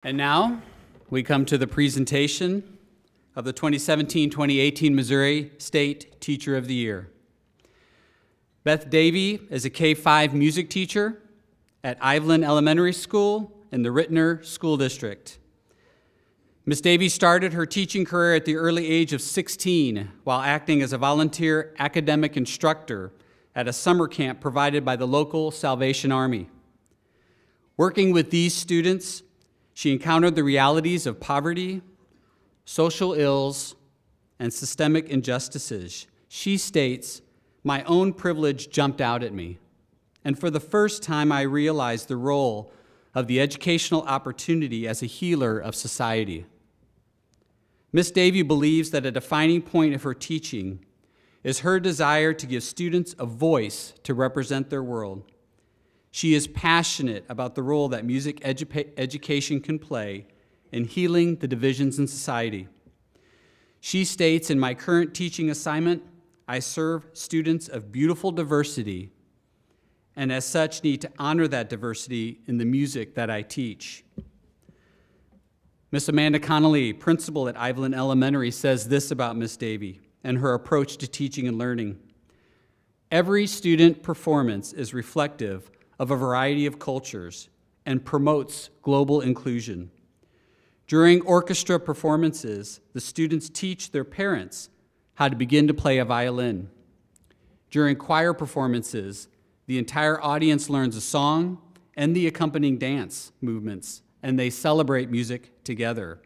And now we come to the presentation of the 2017-2018 Missouri State Teacher of the Year. Beth Davey is a K-5 music teacher at Iveland Elementary School in the Rittner School District. Ms. Davey started her teaching career at the early age of 16 while acting as a volunteer academic instructor at a summer camp provided by the local Salvation Army. Working with these students, she encountered the realities of poverty, social ills, and systemic injustices. She states, "My own privilege jumped out at me, and for the first time I realized the role of the educational opportunity as a healer of society." Ms. Davey believes that a defining point of her teaching is her desire to give students a voice to represent their world. She is passionate about the role that music education can play in healing the divisions in society. She states, "In my current teaching assignment, I serve students of beautiful diversity, and as such need to honor that diversity in the music that I teach." Miss Amanda Connolly, principal at Iveland Elementary, says this about Miss Davey and her approach to teaching and learning. "Every student performance is reflective of a variety of cultures and promotes global inclusion. During orchestra performances, the students teach their parents how to begin to play a violin. During choir performances, the entire audience learns a song and the accompanying dance movements, and they celebrate music together.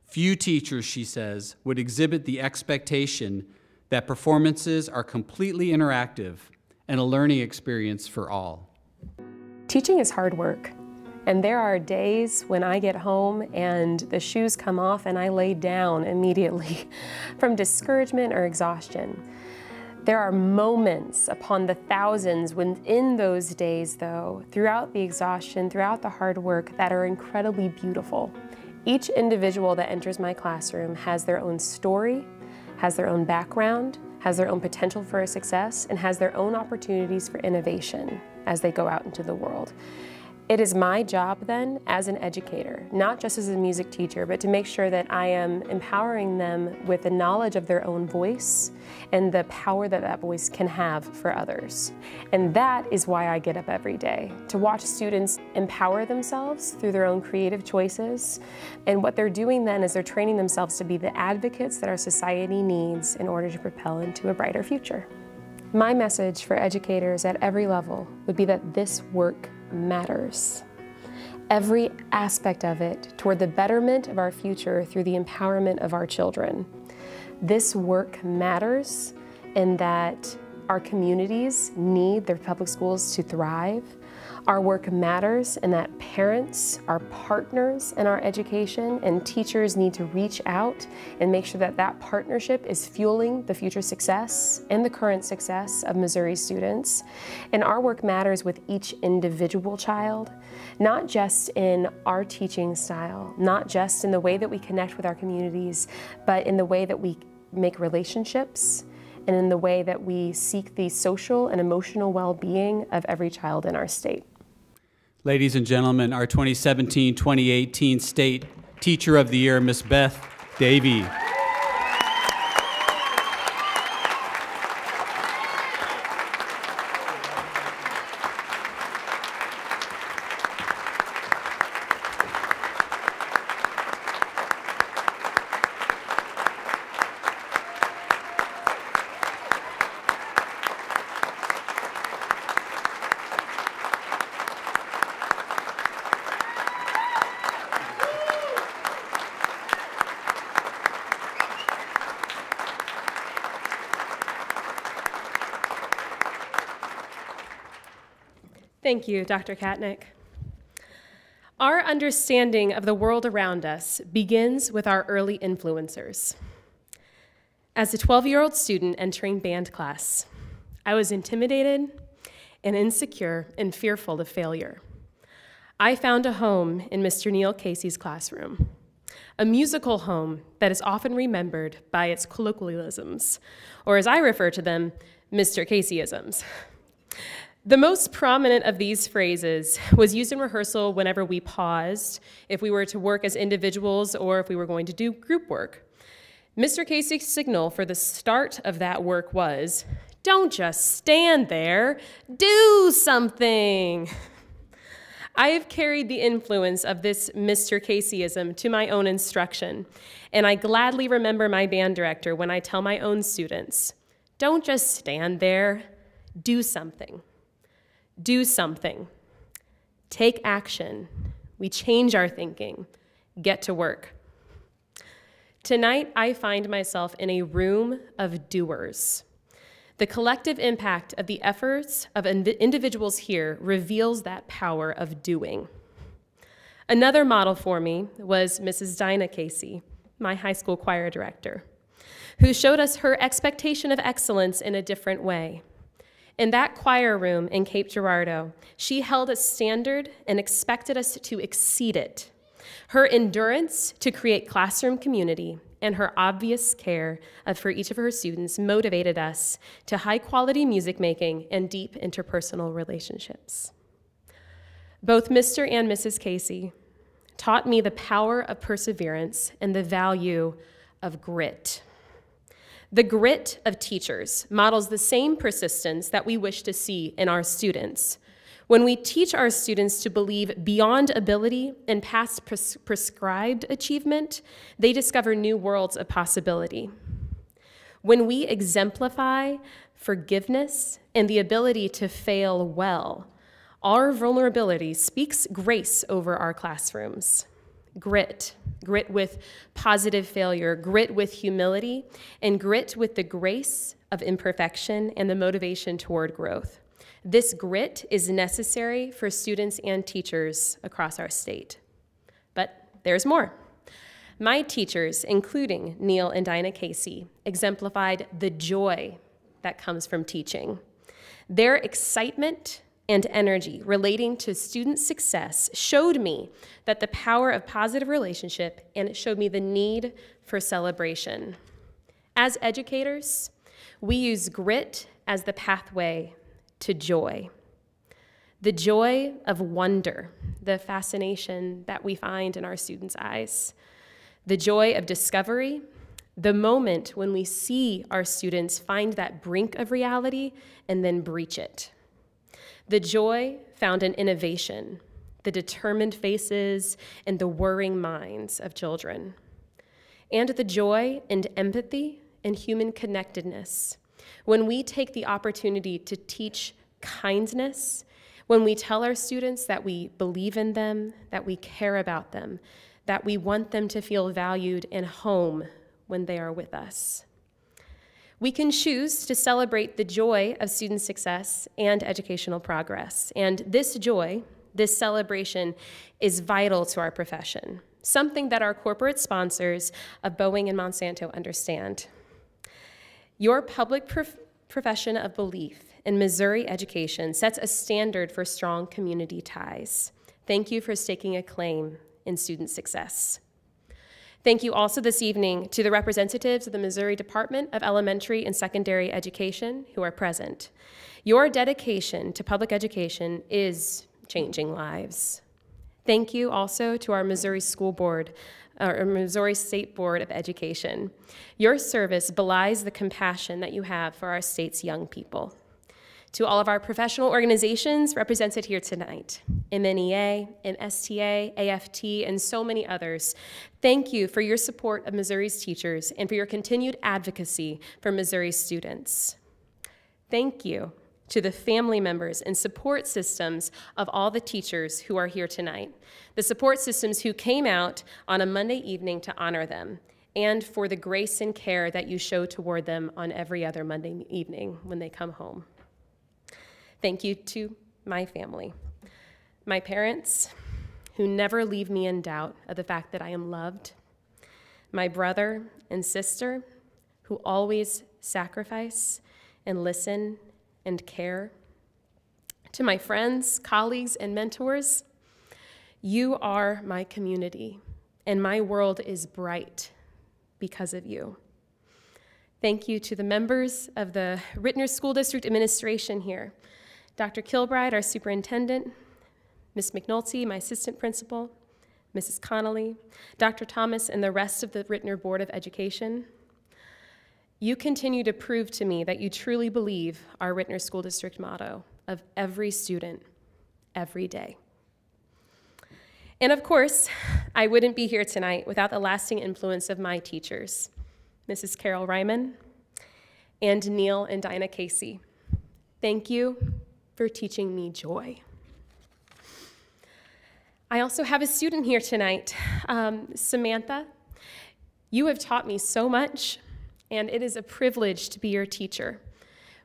Few teachers," she says, "would exhibit the expectation that performances are completely interactive and a learning experience for all." Teaching is hard work, and there are days when I get home and the shoes come off and I lay down immediately from discouragement or exhaustion. There are moments upon the thousands within those days, though, throughout the exhaustion, throughout the hard work, that are incredibly beautiful. Each individual that enters my classroom has their own story, has their own background, has their own potential for success, and has their own opportunities for innovation as they go out into the world. It is my job then as an educator, not just as a music teacher, but to make sure that I am empowering them with the knowledge of their own voice and the power that that voice can have for others. And that is why I get up every day, to watch students empower themselves through their own creative choices. And what they're doing then is they're training themselves to be the advocates that our society needs in order to propel into a brighter future. My message for educators at every level would be that this work matters. Every aspect of it toward the betterment of our future through the empowerment of our children. This work matters in that our communities need their public schools to thrive. Our work matters in that parents are partners in our education, and teachers need to reach out and make sure that that partnership is fueling the future success and the current success of Missouri students. And our work matters with each individual child, not just in our teaching style, not just in the way that we connect with our communities, but in the way that we make relationships and in the way that we seek the social and emotional well-being of every child in our state. Ladies and gentlemen, our 2017-2018 State Teacher of the Year, Miss Beth Davey. Thank you, Dr. Katnick. Our understanding of the world around us begins with our early influencers. As a 12-year-old student entering band class, I was intimidated and insecure and fearful of failure. I found a home in Mr. Neil Casey's classroom, a musical home that is often remembered by its colloquialisms, or as I refer to them, Mr. Caseyisms. The most prominent of these phrases was used in rehearsal whenever we paused, if we were to work as individuals or if we were going to do group work. Mr. Casey's signal for the start of that work was, "Don't just stand there, do something." I have carried the influence of this Mr. Caseyism to my own instruction, and I gladly remember my band director when I tell my own students, "Don't just stand there, do something. Do something. Take action. We change our thinking. Get to work." Tonight, I find myself in a room of doers. The collective impact of the efforts of individuals here reveals that power of doing. Another model for me was Mrs. Dinah Casey, my high school choir director, who showed us her expectation of excellence in a different way. In that choir room in Cape Girardeau, she held a standard and expected us to exceed it. Her endurance to create classroom community and her obvious care for each of her students motivated us to high-quality music making and deep interpersonal relationships. Both Mr. and Mrs. Casey taught me the power of perseverance and the value of grit. The grit of teachers models the same persistence that we wish to see in our students. When we teach our students to believe beyond ability and past prescribed achievement, they discover new worlds of possibility. When we exemplify forgiveness and the ability to fail well, our vulnerability speaks grace over our classrooms. Grit with positive failure, grit with humility, and grit with the grace of imperfection and the motivation toward growth. This grit is necessary for students and teachers across our state. But there's more. My teachers, including Neil and Dinah Casey, exemplified the joy that comes from teaching. Their excitement and energy relating to student success showed me that the power of positive relationship, and it showed me the need for celebration. As educators, we use grit as the pathway to joy. The joy of wonder, the fascination that we find in our students' eyes. The joy of discovery, the moment when we see our students find that brink of reality and then breach it. The joy found in innovation, the determined faces and the whirring minds of children. And the joy and empathy and human connectedness when we take the opportunity to teach kindness, when we tell our students that we believe in them, that we care about them, that we want them to feel valued and home when they are with us. We can choose to celebrate the joy of student success and educational progress. And this joy, this celebration, is vital to our profession, something that our corporate sponsors of Boeing and Monsanto understand. Your public profession of belief in Missouri education sets a standard for strong community ties. Thank you for staking a claim in student success. Thank you also this evening to the representatives of the Missouri Department of Elementary and Secondary Education who are present. Your dedication to public education is changing lives. Thank you also to our Missouri School Board, our Missouri State Board of Education. Your service belies the compassion that you have for our state's young people. To all of our professional organizations represented here tonight, MNEA, MSTA, AFT, and so many others, thank you for your support of Missouri's teachers and for your continued advocacy for Missouri's students. Thank you to the family members and support systems of all the teachers who are here tonight, the support systems who came out on a Monday evening to honor them, and for the grace and care that you show toward them on every other Monday evening when they come home. Thank you to my family, my parents, who never leave me in doubt of the fact that I am loved, my brother and sister, who always sacrifice and listen and care, to my friends, colleagues, and mentors. You are my community, and my world is bright because of you. Thank you to the members of the Rittner School District administration here, Dr. Kilbride, our superintendent, Ms. McNulty, my assistant principal, Mrs. Connolly, Dr. Thomas, and the rest of the Rittner Board of Education, you continue to prove to me that you truly believe our Rittner School District motto of every student, every day. And of course, I wouldn't be here tonight without the lasting influence of my teachers, Mrs. Carol Ryman and Neil and Dinah Casey. Thank you for teaching me joy. I also have a student here tonight, Samantha. You have taught me so much, and it is a privilege to be your teacher.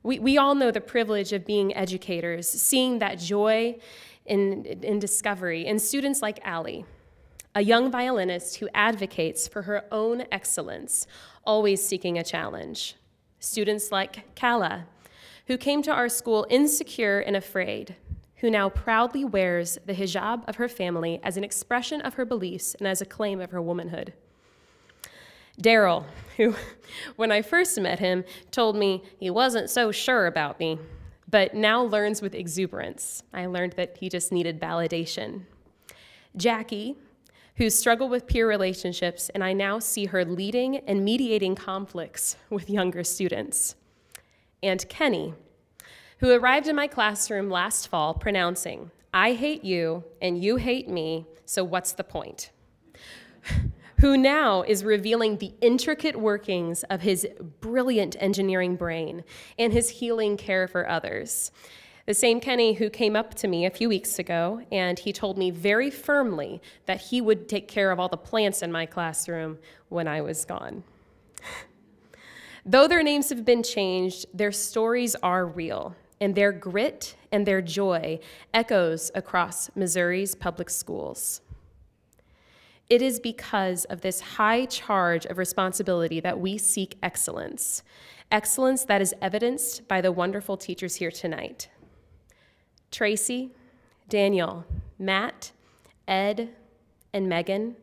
We all know the privilege of being educators, seeing that joy in discovery in students like Allie, a young violinist who advocates for her own excellence, always seeking a challenge. Students like Kala, who came to our school insecure and afraid, who now proudly wears the hijab of her family as an expression of her beliefs and as a claim of her womanhood. Daryl, who, when I first met him, told me he wasn't so sure about me, but now learns with exuberance. I learned that he just needed validation. Jackie, who struggled with peer relationships, and I now see her leading and mediating conflicts with younger students. And Kenny, who arrived in my classroom last fall pronouncing, "I hate you and you hate me, so what's the point?" Who now is revealing the intricate workings of his brilliant engineering brain and his healing care for others. The same Kenny who came up to me a few weeks ago, and he told me very firmly that he would take care of all the plants in my classroom when I was gone. Though their names have been changed, their stories are real, and their grit and their joy echoes across Missouri's public schools. It is because of this high charge of responsibility that we seek excellence, excellence that is evidenced by the wonderful teachers here tonight. Tracy, Daniel, Matt, Ed, and Megan,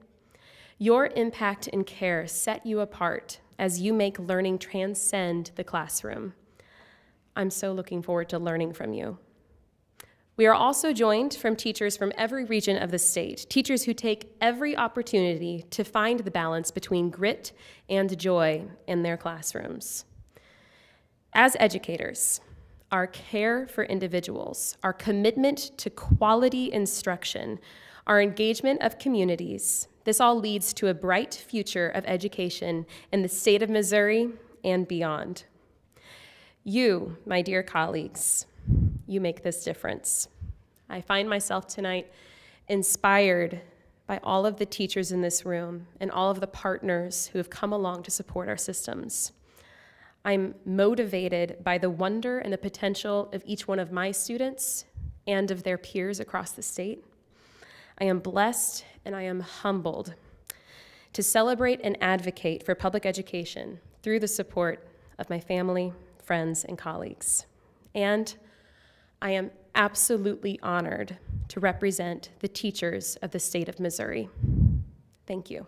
your impact and care set you apart as you make learning transcend the classroom. I'm so looking forward to learning from you. We are also joined from teachers from every region of the state, teachers who take every opportunity to find the balance between grit and joy in their classrooms. As educators, our care for individuals, our commitment to quality instruction, our engagement of communities, this all leads to a bright future of education in the state of Missouri and beyond. You, my dear colleagues, you make this difference. I find myself tonight inspired by all of the teachers in this room and all of the partners who have come along to support our systems. I'm motivated by the wonder and the potential of each one of my students and of their peers across the state. I am blessed and I am humbled to celebrate and advocate for public education through the support of my family, friends, and colleagues. And I am absolutely honored to represent the teachers of the state of Missouri. Thank you.